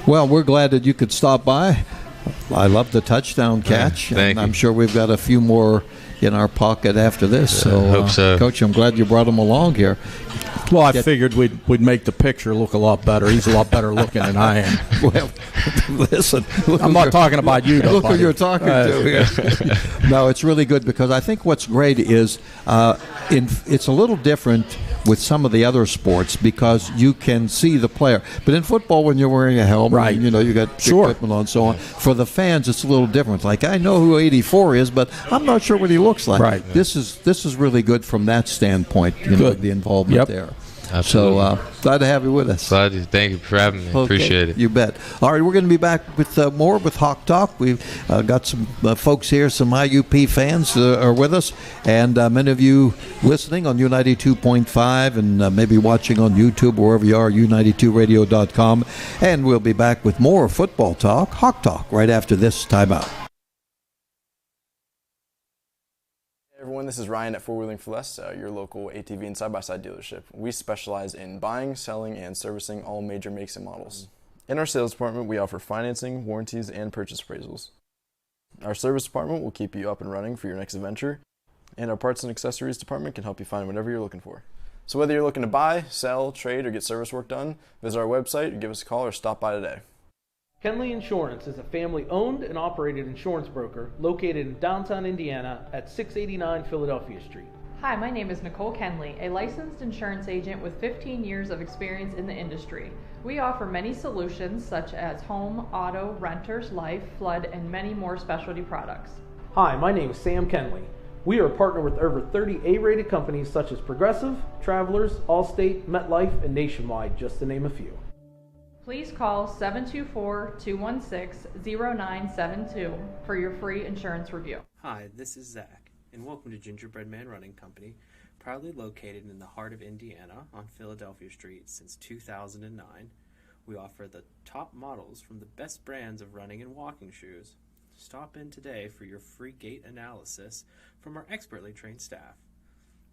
Well, we're glad that you could stop by. I love the touchdown catch. Thank you. I'm sure we've got a few more in our pocket after this. So, hope so. Coach, I'm glad you brought him along here. Well, I figured we'd make the picture look a lot better. He's a lot better looking than I am. Well, listen. I'm not talking about you, though. Look who you're talking to. No, it's really good, because I think what's great is it's a little different with some of the other sports because you can see the player. But in football, when you're wearing a helmet, right, you got equipment on and so on. For the fans, it's a little different. Like, I know who 84 is, but I'm not sure what he looks like. Right. This is really good from that standpoint, the involvement there. Absolutely. So glad to have you with us. Glad to. Thank you for having me. Okay, Appreciate it. You bet. All right, we're going to be back with more with Hawk Talk. We've got some folks here, some IUP fans are with us, and many of you listening on U92.5 and maybe watching on YouTube, wherever you are, U92radio.com. And we'll be back with more football talk, Hawk Talk, right after this timeout. Everyone, this is Ryan at Four Wheeling for Less, your local ATV and side-by-side dealership. We specialize in buying, selling, and servicing all major makes and models. In our sales department, we offer financing, warranties, and purchase appraisals. Our service department will keep you up and running for your next adventure, and our parts and accessories department can help you find whatever you're looking for. So whether you're looking to buy, sell, trade, or get service work done, visit our website, give us a call, or stop by today. Kenley Insurance is a family-owned and operated insurance broker located in downtown Indiana at 689 Philadelphia Street. Hi, my name is Nicole Kenley, a licensed insurance agent with 15 years of experience in the industry. We offer many solutions such as home, auto, renters, life, flood, and many more specialty products. Hi, my name is Sam Kenley. We are partnered with over 30 A-rated companies such as Progressive, Travelers, Allstate, MetLife, and Nationwide, just to name a few. Please call 724-216-0972 for your free insurance review. Hi, this is Zach. and welcome to Gingerbread Man Running Company, proudly located in the heart of Indiana on Philadelphia Street since 2009. We offer the top models from the best brands of running and walking shoes. Stop in today for your free gait analysis from our expertly trained staff.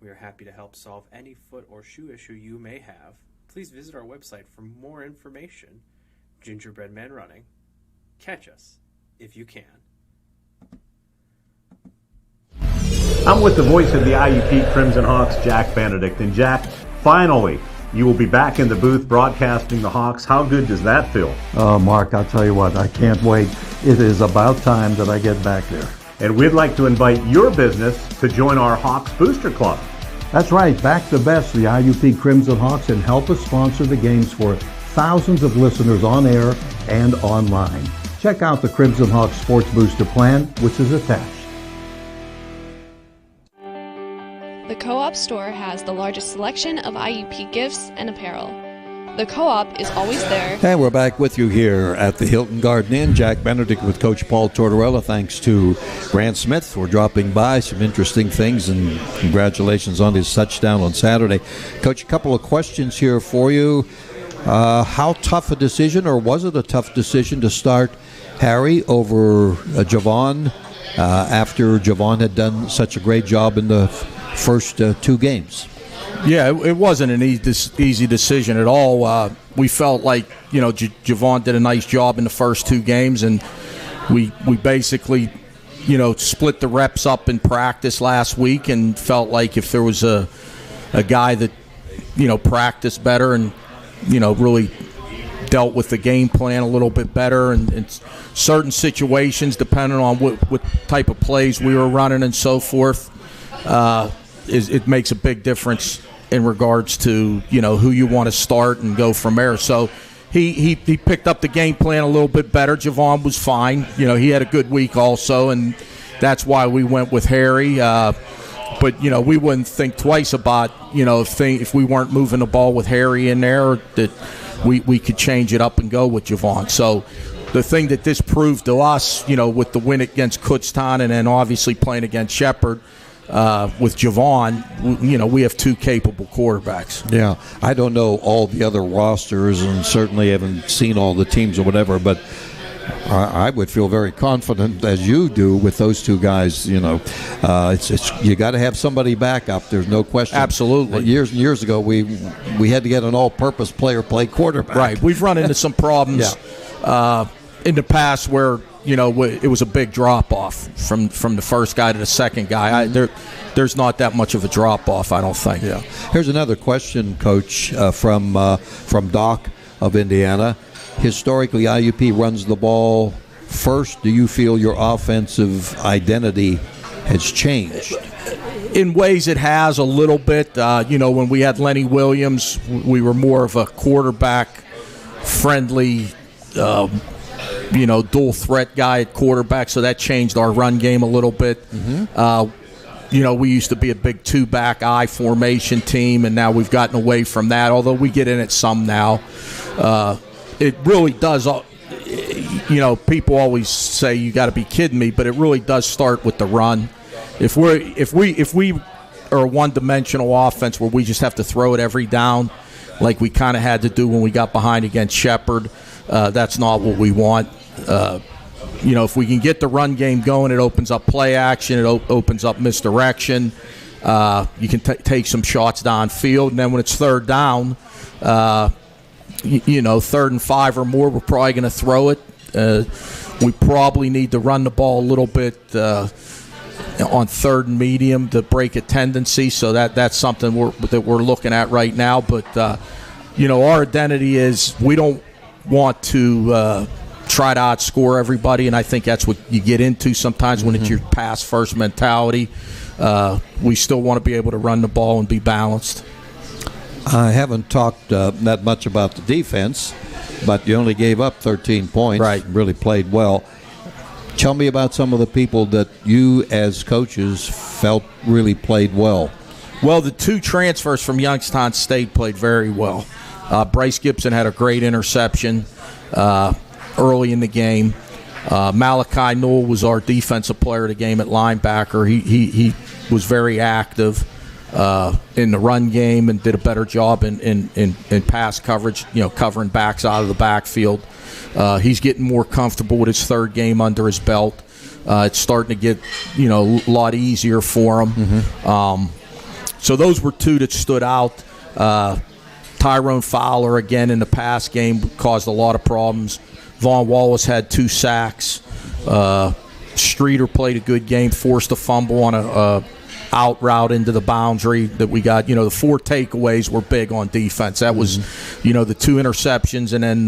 We are happy to help solve any foot or shoe issue you may have. Please visit our website for more information. Gingerbread Man Running. Catch us if you can. I'm with the voice of the IUP Crimson Hawks, Jack Benedict. And Jack, finally, you will be back in the booth broadcasting the Hawks. How good does that feel? Oh, Mark, I'll tell you what, I can't wait. It is about time that I get back there. And we'd like to invite your business to join our Hawks Booster Club. That's right, back the best, the IUP Crimson Hawks, and help us sponsor the games for thousands of listeners on air and online. Check out the Crimson Hawks Sports Booster Plan, which is attached. The Co-op store has the largest selection of IUP gifts and apparel. The Co-op is always there. And we're back with you here at the Hilton Garden Inn. Jack Benedict with Coach Paul Tortorella. Thanks to Grant Smith for dropping by. Some interesting things, and congratulations on his touchdown on Saturday. Coach, a couple of questions here for you. How tough a decision, or was it a tough decision to start Harry over Javon after Javon had done such a great job in the first two games? Yeah, it wasn't an easy decision at all. We felt like, Javon did a nice job in the first two games, and we basically, split the reps up in practice last week and felt like if there was a guy that, practiced better and, really dealt with the game plan a little bit better and in certain situations, depending on what type of plays we were running and so forth, it makes a big difference in regards to, who you want to start and go from there. So he picked up the game plan a little bit better. Javon was fine. He had a good week also, and that's why we went with Harry. But, we wouldn't think twice about, if we weren't moving the ball with Harry in there, that we could change it up and go with Javon. So the thing that this proved to us, with the win against Kutztown and then obviously playing against Shepherd, with Javon, we have two capable quarterbacks. Yeah, I don't know all the other rosters and certainly haven't seen all the teams or whatever, but I would feel very confident, as you do, with those two guys. It's you got to have somebody back up. There's no question. Absolutely. Years and years ago, we had to get an all-purpose player play quarterback. Right. We've run into some problems in the past where it was a big drop-off from the first guy to the second guy. There's not that much of a drop-off, I don't think. Yeah. Here's another question, Coach, from Doc of Indiana. Historically, IUP runs the ball first. Do you feel your offensive identity has changed? In ways it has a little bit. When we had Lenny Williams, we were more of a quarterback-friendly dual threat guy at quarterback, so that changed our run game a little bit. Mm-hmm. We used to be a big two-back I formation team, and now we've gotten away from that, although we get in it some now. It really does, people always say you got to be kidding me, but it really does start with the run. If we are a one-dimensional offense where we just have to throw it every down, like we kind of had to do when we got behind against Shepherd, that's not what we want. If we can get the run game going, it opens up play action. It opens up misdirection. You can take some shots downfield, and then when it's third down, 3rd and 5 or more, we're probably going to throw it. We probably need to run the ball a little bit on 3rd and medium to break a tendency. So that's something that we're looking at right now. But our identity is we don't want to try to outscore everybody, and I think that's what you get into sometimes when it's your pass-first mentality. We still want to be able to run the ball and be balanced. I haven't talked that much about the defense, but you only gave up 13 points. Right. Really played well. Tell me about some of the people that you as coaches felt really played well. Well, the two transfers from Youngstown State played very well. Bryce Gibson had a great interception early in the game. Malachi Newell was our defensive player of the game at linebacker. He was very active in the run game and did a better job in pass coverage, covering backs out of the backfield. He's getting more comfortable with his third game under his belt. It's starting to get, a lot easier for him. So those were two that stood out. Tyrone Fowler, again, in the pass game, caused a lot of problems. Vaughn Wallace had 2 sacks. Streeter played a good game, forced a fumble on a out route into the boundary that we got. The 4 takeaways were big on defense. That was, the 2 interceptions, and then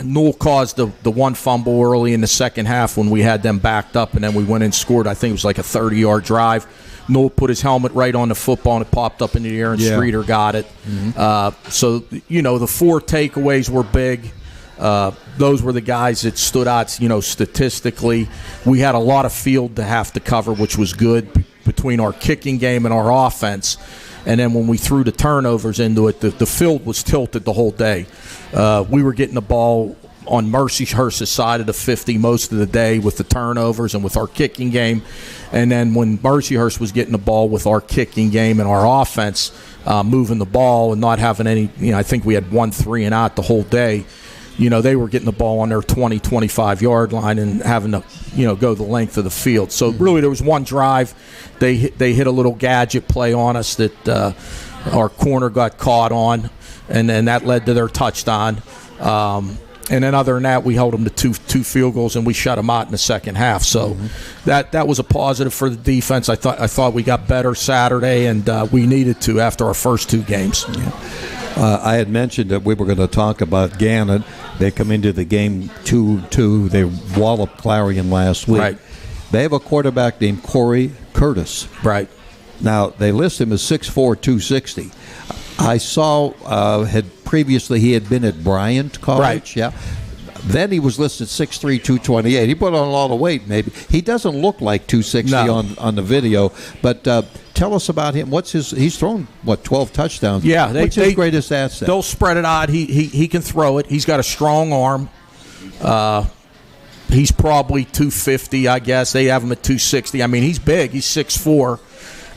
Newell caused the 1 fumble early in the second half when we had them backed up, and then we went and scored. I think it was like a 30-yard drive. Newell put his helmet right on the football, and it popped up in the air, and Streeter got it. So, the 4 takeaways were big. Those were the guys that stood out, statistically. We had a lot of field to have to cover, which was good between our kicking game and our offense. And then when we threw the turnovers into it, the field was tilted the whole day. We were getting the ball on Mercyhurst's side of the 50 most of the day with the turnovers and with our kicking game. And then when Mercyhurst was getting the ball with our kicking game and our offense, moving the ball and not having any, I think we had 1 3-and-out the whole day. They were getting the ball on their 20, 25-yard line and having to, go the length of the field. So really there was one drive. They hit a little gadget play on us that our corner got caught on, and then that led to their touchdown. And then other than that, we held them to two field goals, and we shut them out in the second half. So that was a positive for the defense. I thought we got better Saturday, and we needed to after our first 2 games. I had mentioned that we were going to talk about Gannon. They come into the game 2-2. They walloped Clarion last week. Right. They have a quarterback named Corey Curtis. Right. Now, they list him as 6'4", 260. I saw previously he had been at Bryant College. Right. Yeah. Then he was listed 6'3", 228. He put on a lot of weight, maybe. He doesn't look like 260 on the video. But tell us about him. He's thrown, 12 touchdowns? Yeah. What's his greatest asset? They'll spread it out. He can throw it. He's got a strong arm. He's probably 250, I guess. They have him at 260. I mean, he's big. He's 6'4",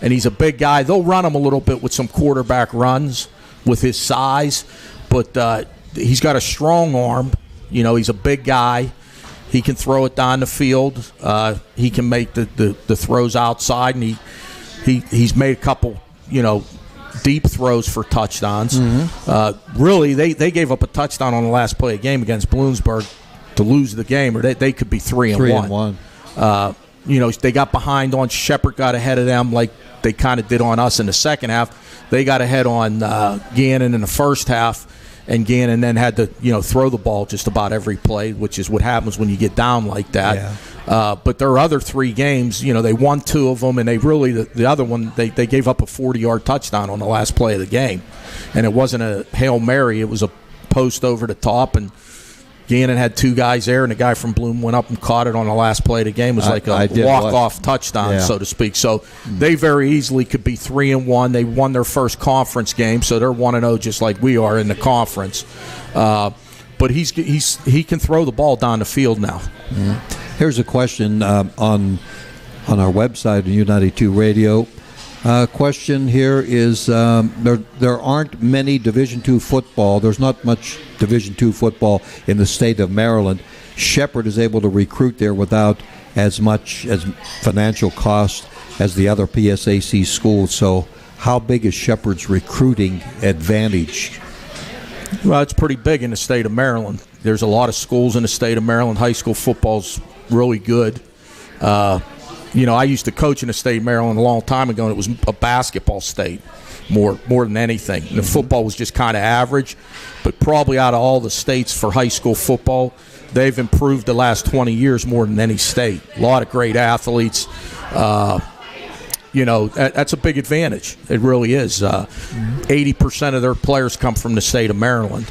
and he's a big guy. They'll run him a little bit with some quarterback runs with his size, but he's got a strong arm. He's a big guy. He can throw it down the field. He can make the throws outside, and he's made a couple, deep throws for touchdowns. Really, they gave up a touchdown on the last play of the game against Bloomsburg to lose the game, or they could be 3-1. They got behind on Shepherd, got ahead of them like they kind of did on us in the second half. They got ahead on Gannon in the first half. And Gannon then had to, throw the ball just about every play, which is what happens when you get down like that. Yeah. But their other 3 games, they won 2 of them, and they really, the other one, they gave up a 40-yard touchdown on the last play of the game. And it wasn't a Hail Mary. It was a post over the top, and Gannon had 2 guys there, and the guy from Bloom went up and caught it on the last play of the game. It was like a walk-off touchdown, so to speak. So they very easily could be 3-1. They won their first conference game, so they're 1-0 just like we are in the conference. But he can throw the ball down the field now. Here's a question on our website, U92 Radio. Question here is there aren't many Division II football. There's not much Division II football in the state of Maryland. Shepherd is able to recruit there without as much as financial cost as the other PSAC schools. So how big is Shepherd's recruiting advantage? Well, it's pretty big in the state of Maryland. There's a lot of schools in the state of Maryland. High school football's really good. I used to coach in the state of Maryland a long time ago, and it was a basketball state more than anything. The football was just kind of average, but probably out of all the states for high school football, they've improved the last 20 years more than any state. A lot of great athletes. That's a big advantage. It really is. 80% of their players come from the state of Maryland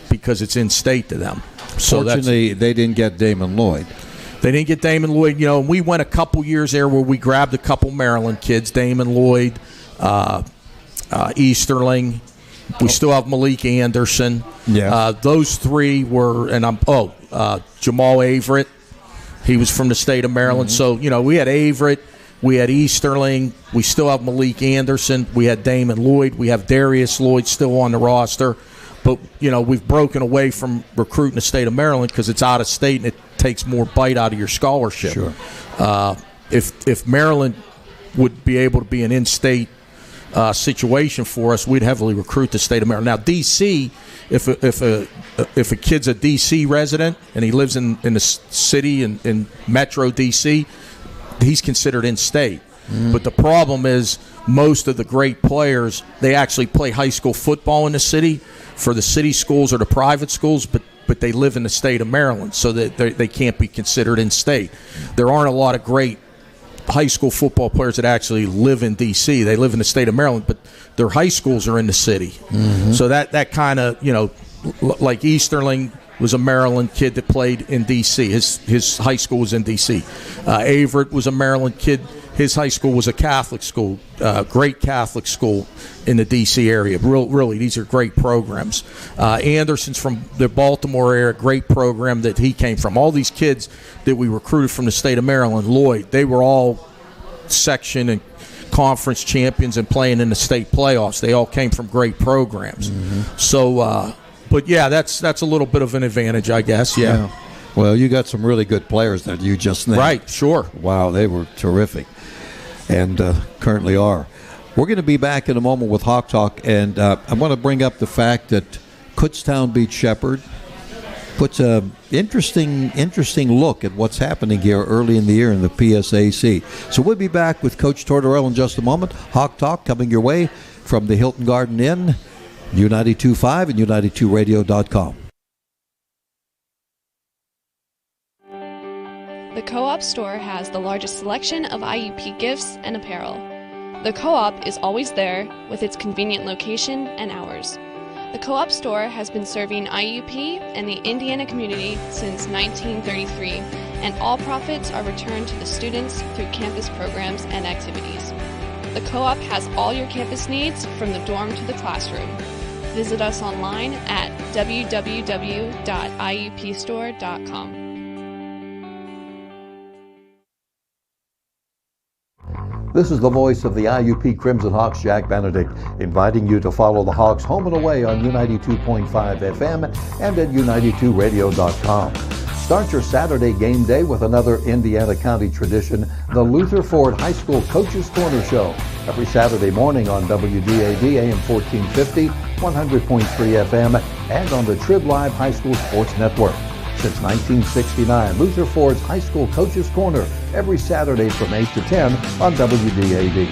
because it's in state to them. So fortunately, they didn't get Damon Lloyd. They didn't get Damon Lloyd. We went a couple years there where we grabbed a couple Maryland kids, Damon Lloyd, Easterling. We still have Malik Anderson. Yeah. Those 3 were, and Jamal Averett. He was from the state of Maryland. So, we had Averett, We had Easterling. We still have Malik Anderson. We had Damon Lloyd. We have Darius Lloyd still on the roster. But, we've broken away from recruiting the state of Maryland because it's out of state and it takes more bite out of your scholarship. Sure. If Maryland would be able to be an in-state situation for us, we'd heavily recruit the state of Maryland. Now, D.C., if a kid's a D.C. resident and he lives in the city in Metro D.C., he's considered in-state. But the problem is most of the great players, they actually play high school football in the city for the city schools or the private schools, but they live in the state of Maryland, so that they can't be considered in-state. There aren't a lot of great high school football players that actually live in D.C. They live in the state of Maryland, but their high schools are in the city. So that kind of, like Easterling was a Maryland kid that played in D.C. His high school was in D.C. Averett was a Maryland kid. His high school was a Catholic school, great Catholic school in the D.C. area. Really, these are great programs. Anderson's from the Baltimore area, great program that he came from. All these kids that we recruited from the state of Maryland, Lloyd, they were all section and conference champions and playing in the state playoffs. They all came from great programs. So, but yeah, that's a little bit of an advantage, I guess. Yeah. Well, you got some really good players that you just named. Right, sure. Wow, they were terrific, and currently are. We're going to be back in a moment with Hawk Talk, and I want to bring up the fact that Kutztown beat Shepherd. Puts a interesting look at what's happening here early in the year in the PSAC. So we'll be back with Coach Tortorella in just a moment. Hawk Talk coming your way from the Hilton Garden Inn, U92.5 and U92Radio.com. The Co-op store has the largest selection of IUP gifts and apparel. The Co-op is always there with its convenient location and hours. The Co-op store has been serving IUP and the Indiana community since 1933, and all profits are returned to the students through campus programs and activities. The Co-op has all your campus needs from the dorm to the classroom. Visit us online at www.iupstore.com. This is the voice of the IUP Crimson Hawks, Jack Benedict, inviting you to follow the Hawks home and away on U92.5 FM and at U92Radio.com. Start your Saturday game day with another Indiana County tradition, the Luther Ford High School Coaches Corner Show, every Saturday morning on WDAD AM 1450, 100.3 FM, and on the Trib Live High School Sports Network. Since 1969, Luther Ford's High School Coaches Corner, every Saturday from 8 to 10 on WDAD.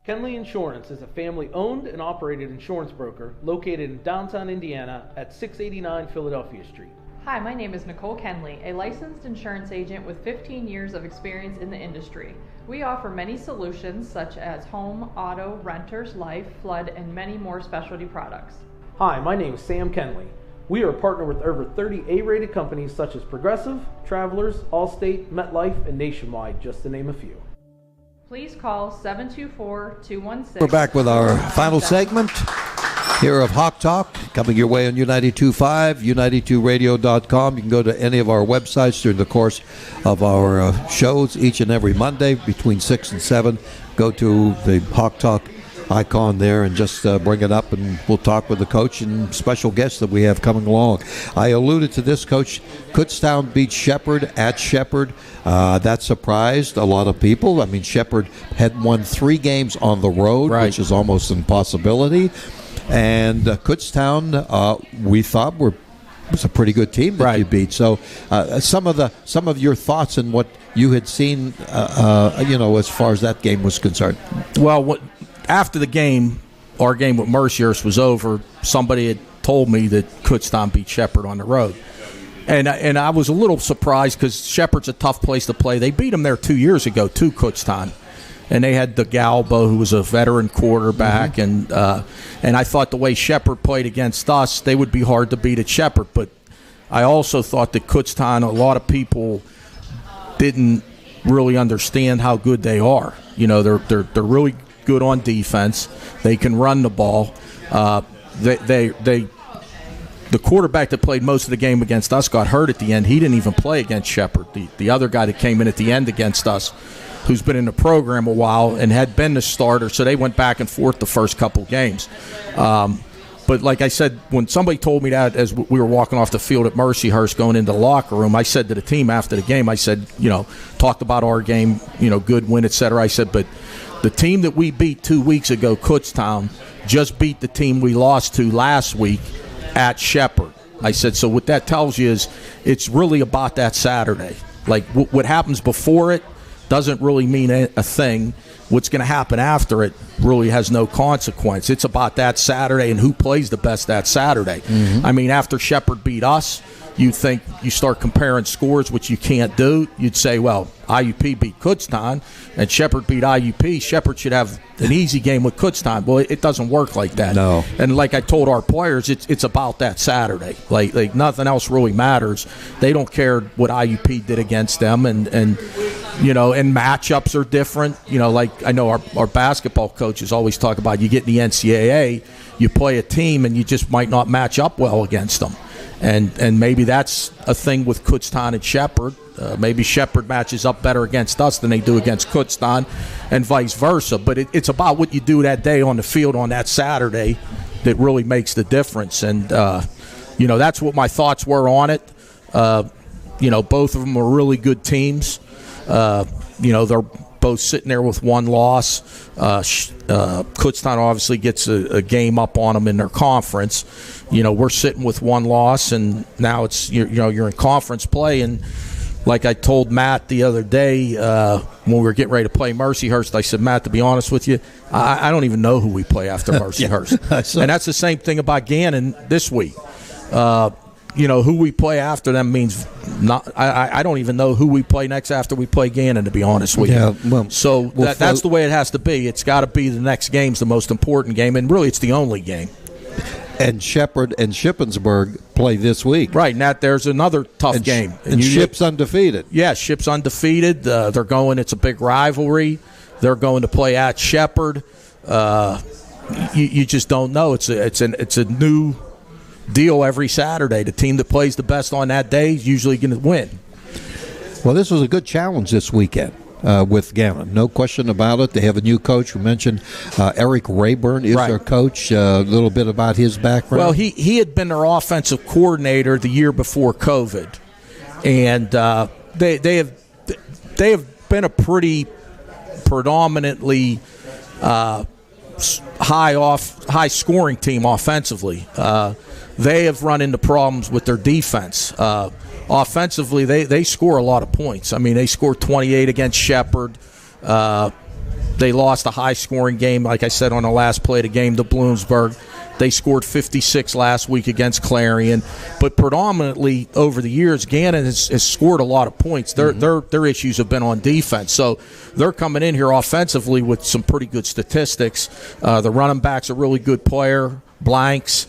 Kenley Insurance is a family-owned and operated insurance broker located in downtown Indiana at 689 Philadelphia Street. Hi, my name is Nicole Kenley, a licensed insurance agent with 15 years of experience in the industry. We offer many solutions such as home, auto, renters, life, flood, and many more specialty products. Hi, my name is Sam Kenley. We are partnered with over 30 A-rated companies such as Progressive, Travelers, Allstate, MetLife, and Nationwide, just to name a few. Please call 724-216. We're back with our final segment here of Hawk Talk, coming your way on U92.5, U92Radio.com. You can go to any of our websites during the course of our shows each and every Monday between 6 and 7. Go to the Hawk Talk icon there and just bring it up, and we'll talk with the coach and special guests that we have coming along. I alluded to this, Coach. Kutztown beat Shepherd at Shepherd. That surprised a lot of people. I mean, Shepherd had won 3 games on the road, which is almost an impossibility. And Kutztown, we thought was a pretty good team that you beat. So some of your thoughts and what you had seen, as far as that game was concerned. Well, after the game, our game with Mercyhurst was over, somebody had told me that Kutztown beat Shepherd on the road. And I was a little surprised because Shepherd's a tough place to play. They beat them there 2 years ago, to Kutztown. And they had DeGalbo, who was a veteran quarterback. And I thought the way Shepherd played against us, they would be hard to beat at Shepherd. But I also thought that Kutztown, a lot of people didn't really understand how good they are. They're really good on defense. They can run the ball. The quarterback that played most of the game against us got hurt at the end. He didn't even play against Shepherd. The other guy that came in at the end against us who's been in the program a while and had been the starter, so they went back and forth the first couple games. But like I said, when somebody told me that as we were walking off the field at Mercyhurst going into the locker room, I said to the team after the game, I said, talked about our game, good win, et cetera. I said, but the team that we beat 2 weeks ago, Kutztown, just beat the team we lost to last week at Shepherd. I said, so what that tells you is it's really about that Saturday. Like what happens before it doesn't really mean a thing. What's going to happen after it really has no consequence. It's about that Saturday and who plays the best that Saturday. Mm-hmm. I mean, after Shepherd beat us, you think you start comparing scores, which you can't do. You'd say, well, IUP beat Kutztown and Shepherd beat IUP. Shepherd should have an easy game with Kutztown. Well, it doesn't work like that. No. And like I told our players, it's about that Saturday. Like nothing else really matters. They don't care what IUP did against them, and matchups are different. Like I know our basketball coaches always talk about, you get in the NCAA, you play a team and you just might not match up well against them. And maybe that's a thing with Kutztown and Shepherd. Maybe Shepherd matches up better against us than they do against Kutztown, and vice versa. But it's about what you do that day on the field on that Saturday that really makes the difference. And, that's what my thoughts were on it. Both of them are really good teams. They're both sitting there with one loss. Kutztown obviously gets a game up on them in their conference. We're sitting with one loss, and now it's you're in conference play. And like I told Matt the other day when we were getting ready to play Mercyhurst, I said, Matt, to be honest with you, I don't even know who we play after Mercyhurst. And that's the same thing about Gannon this week. Who we play after them means not. I don't even know who we play next after we play Gannon, to be honest with you. Well, so that's the way it has to be. It's got to be the next game's the most important game, and really it's the only game. And Shepherd and Shippensburg play this week. Right, and there's another tough game. And Ship's undefeated. Yeah, Ship's undefeated. They're going. It's a big rivalry. They're going to play at Shepherd. You just don't know. It's a new deal every Saturday. The team that plays the best on that day is usually going to win. Well, this was a good challenge this weekend with Gannon. No question about it. They have a new coach. We mentioned Eric Rayburn is their coach. A little bit about his background. Well, he had been their offensive coordinator the year before COVID, and they have been a pretty predominantly high scoring team offensively. They have run into problems with their defense. Offensively, they score a lot of points. I mean, they scored 28 against Shepherd. They lost a high-scoring game, like I said, on the last play of the game to Bloomsburg. They scored 56 last week against Clarion. But predominantly over the years, Gannon has scored a lot of points. Their issues have been on defense. So they're coming in here offensively with some pretty good statistics. The running back's a really good player. Blanks.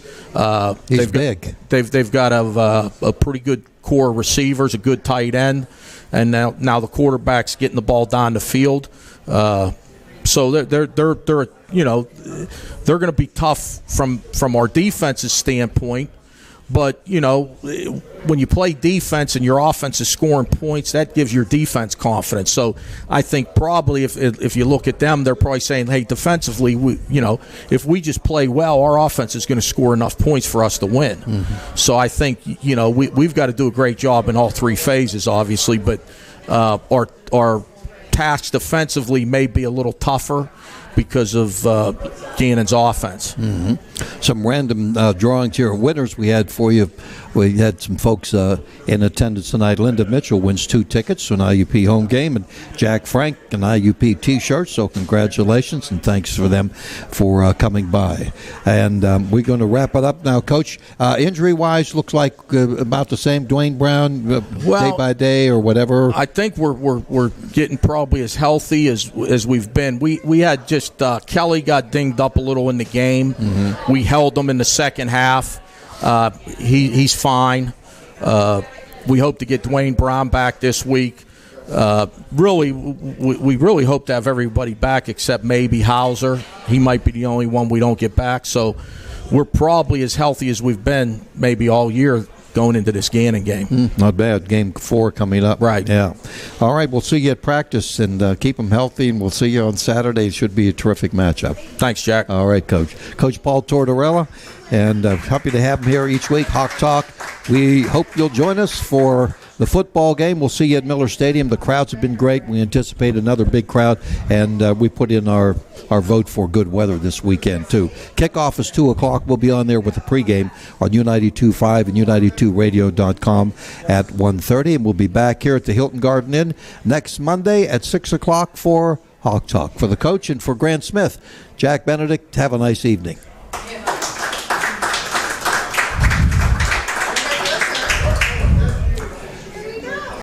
He's big. They've got a pretty good core of receivers, a good tight end, and now the quarterback's getting the ball down the field. So they're going to be tough from our defense's standpoint. But, when you play defense and your offense is scoring points, that gives your defense confidence. So I think probably if you look at them, they're probably saying, hey, defensively, if we just play well, our offense is going to score enough points for us to win. Mm-hmm. So I think, we've got to do a great job in all three phases, obviously. But our tasks defensively may be a little tougher because of Gannon's offense. Mm-hmm. Some random drawings here. Winners we had for you. We had some folks in attendance tonight. Linda Mitchell wins 2 tickets to an IUP home game, and Jack Frank an IUP T-shirt. So congratulations and thanks for them for coming by. And we're going to wrap it up now, Coach. Injury-wise, looks like about the same. Dwayne Brown, day by day or whatever. I think we're getting probably as healthy as we've been. We had just Kelly got dinged up a little in the game. Mm-hmm. We held him in the second half. He's fine. We hope to get Dwayne Brown back this week. We really hope to have everybody back except maybe Hauser. He might be the only one we don't get back. So we're probably as healthy as we've been maybe all year going into this Gannon game. Not bad. Game 4 coming up. Right. Yeah. All right. We'll see you at practice, and keep them healthy, and we'll see you on Saturday. It should be a terrific matchup. Thanks, Jack. All right, Coach. Coach Paul Tortorella, and happy to have him here each week. Hawk Talk. We hope you'll join us for the football game. We'll see you at Miller Stadium. The crowds have been great. We anticipate another big crowd, and we put in our vote for good weather this weekend, too. Kickoff is 2 o'clock. We'll be on there with the pregame on U92.5 and U92Radio.com at 1:30, and we'll be back here at the Hilton Garden Inn next Monday at 6 o'clock for Hawk Talk. For the coach and for Grant Smith, Jack Benedict, have a nice evening.